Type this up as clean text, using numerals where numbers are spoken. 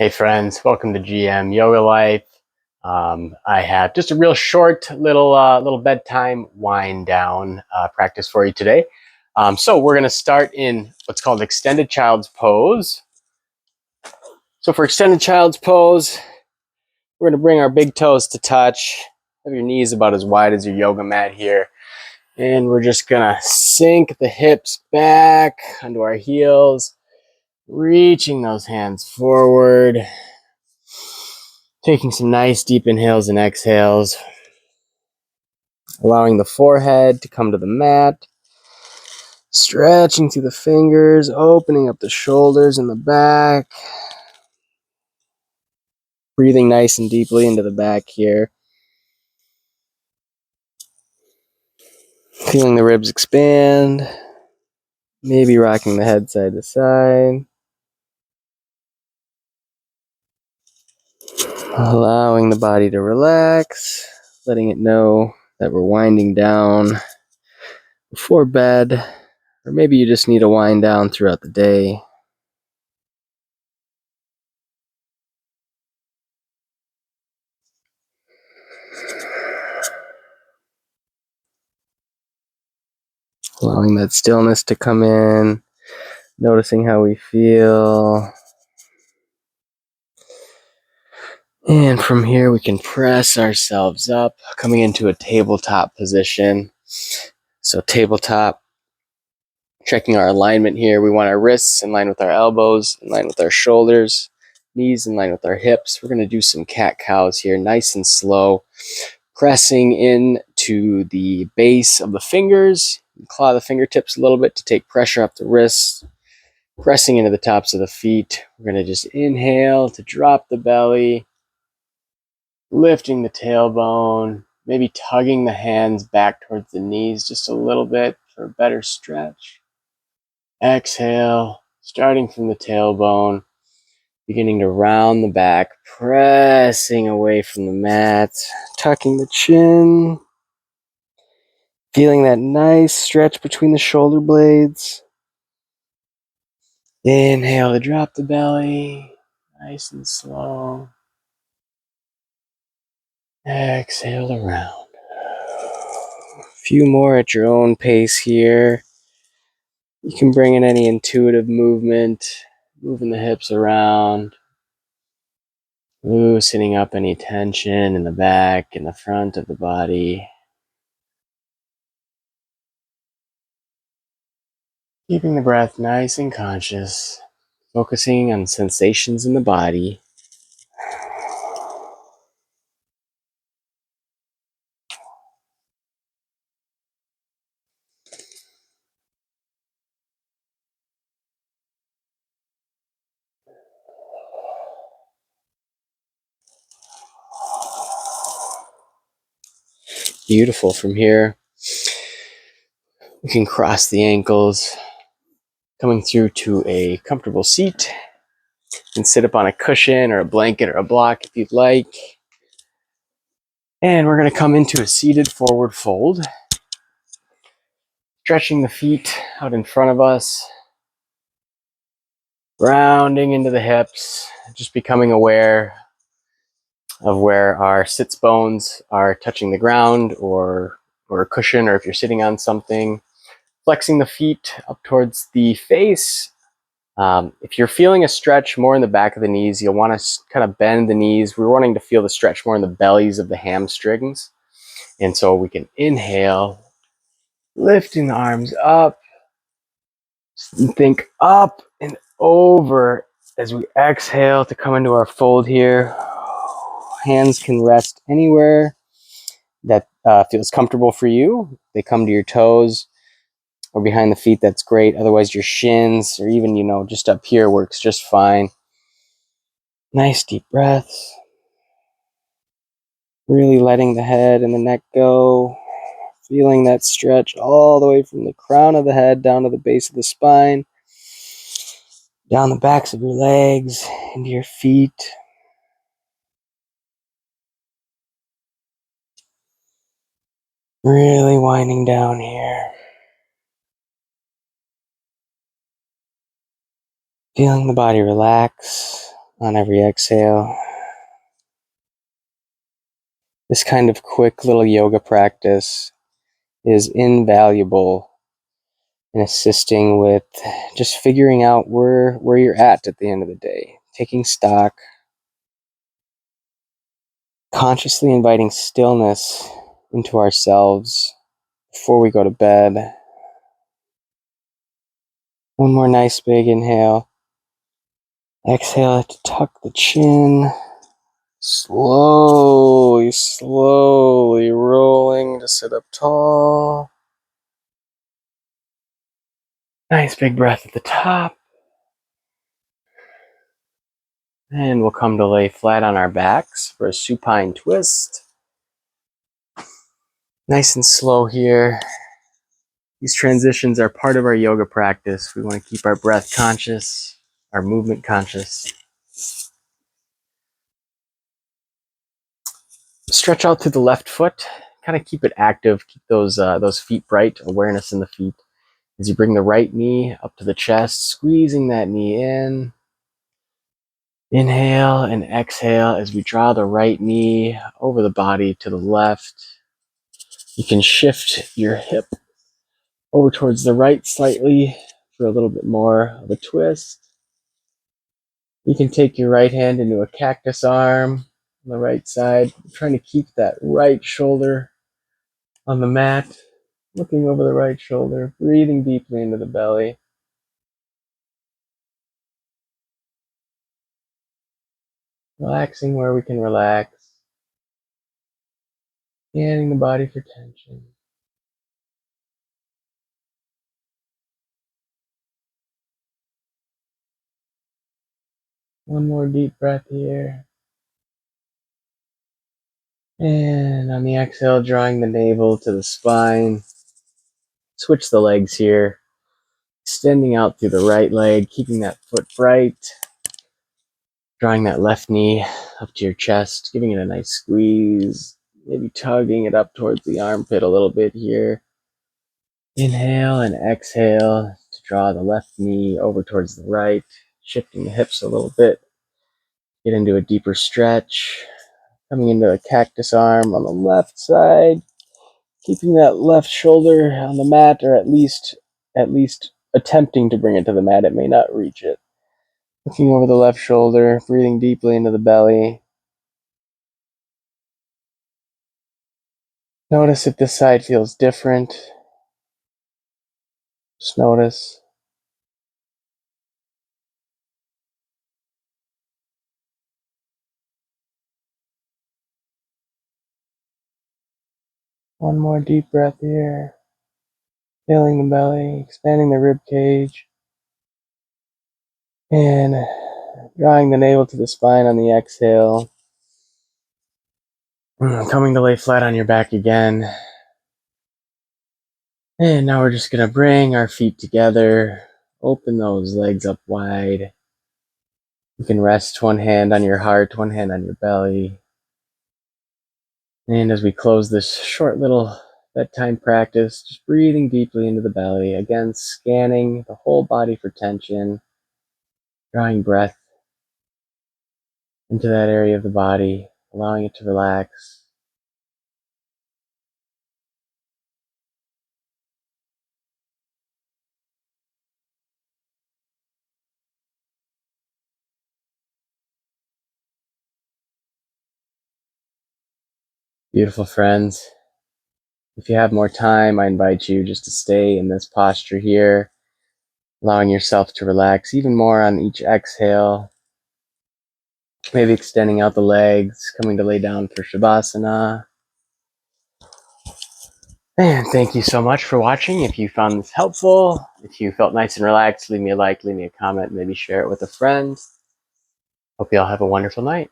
Hey friends, welcome to GM Yoga Life. I have just a real short little bedtime wind down practice for you today. So we're going to start in what's called extended child's pose. So for extended child's pose, we're going to bring our big toes to touch. Have your knees about as wide as your yoga mat here. And we're just going to sink the hips back onto our heels, reaching those hands forward. Taking some nice deep inhales and exhales, allowing the forehead to come to the mat, stretching through the fingers, opening up the shoulders and the back, breathing nice and deeply into the back here, feeling the ribs expand, maybe rocking the head side to side, allowing the body to relax, letting it know that we're winding down before bed, or maybe you just need to wind down throughout the day. Allowing that stillness to come in, noticing how we feel. And from here, we can press ourselves up, coming into a tabletop position. So tabletop, checking our alignment here. We want our wrists in line with our elbows, in line with our shoulders, knees in line with our hips. We're going to do some cat-cows here, nice and slow, pressing in to the base of the fingers. Claw the fingertips a little bit to take pressure off the wrists, pressing into the tops of the feet. We're going to just inhale to drop the belly, lifting the tailbone, maybe tugging the hands back towards the knees just a little bit for a better stretch. Exhale, starting from the tailbone, beginning to round the back, pressing away from the mat, tucking the chin, feeling that nice stretch between the shoulder blades. Inhale to drop the belly, nice and slow. Exhale around. A few more at your own pace here. You can bring in any intuitive movement, moving the hips around, loosening up any tension in the back and the front of the body. Keeping the breath nice and conscious, focusing on sensations in the body. Beautiful. From here, we can cross the ankles, coming through to a comfortable seat. You can sit up on a cushion or a blanket or a block if you'd like. And we're going to come into a seated forward fold, stretching the feet out in front of us, rounding into the hips, just becoming aware of where our sits bones are touching the ground or a cushion, or if you're sitting on something. Flexing the feet up towards the face. If you're feeling a stretch more in the back of the knees, you'll want to kind of bend the knees. We're wanting to feel the stretch more in the bellies of the hamstrings. And so we can inhale, lifting the arms up, and think up and over as we exhale to come into our fold here. Hands can rest anywhere that feels comfortable for you. They come to your toes or behind the feet, that's great. Otherwise, your shins or even, just up here works just fine. Nice deep breaths. Really letting the head and the neck go. Feeling that stretch all the way from the crown of the head down to the base of the spine. Down the backs of your legs, into your feet. Really winding down here. Feeling the body relax, on every exhale. This kind of quick little yoga practice is invaluable in assisting with just figuring out where you're at the end of the day, taking stock, consciously inviting stillness into ourselves before we go to bed. One more nice big inhale. Exhale to tuck the chin. Slowly rolling to sit up tall. Nice big breath at the top. And we'll come to lay flat on our backs for a supine twist. Nice and slow here. These transitions are part of our yoga practice. We want to keep our breath conscious, our movement conscious. Stretch out through the left foot. Kind of keep it active. Keep those feet bright. Awareness in the feet. As you bring the right knee up to the chest, squeezing that knee in. Inhale and exhale as we draw the right knee over the body to the left. You can shift your hip over towards the right slightly for a little bit more of a twist. You can take your right hand into a cactus arm on the right side, trying to keep that right shoulder on the mat, looking over the right shoulder, breathing deeply into the belly. Relaxing where we can relax, scanning the body for tension. One more deep breath here. And on the exhale, drawing the navel to the spine. Switch the legs here. Extending out through the right leg, keeping that foot bright. Drawing that left knee up to your chest, giving it a nice squeeze. Maybe tugging it up towards the armpit a little bit here. Inhale and exhale to draw the left knee over towards the right. Shifting the hips a little bit. Get into a deeper stretch. Coming into a cactus arm on the left side. Keeping that left shoulder on the mat, or at least attempting to bring it to the mat. It may not reach it. Looking over the left shoulder, breathing deeply into the belly. Notice if this side feels different. Just notice. One more deep breath here. Filling the belly, expanding the rib cage. And drawing the navel to the spine on the exhale. Coming to lay flat on your back again. And now we're just going to bring our feet together. Open those legs up wide. You can rest one hand on your heart, one hand on your belly. And as we close this short little bedtime practice, just breathing deeply into the belly. Again, scanning the whole body for tension. Drawing breath into that area of the body, allowing it to relax. Beautiful friends. If you have more time, I invite you just to stay in this posture here, allowing yourself to relax even more on each exhale. Maybe extending out the legs, coming to lay down for Shavasana. And thank you so much for watching. If you found this helpful, if you felt nice and relaxed, leave me a like, leave me a comment, maybe share it with a friend. Hope you all have a wonderful night.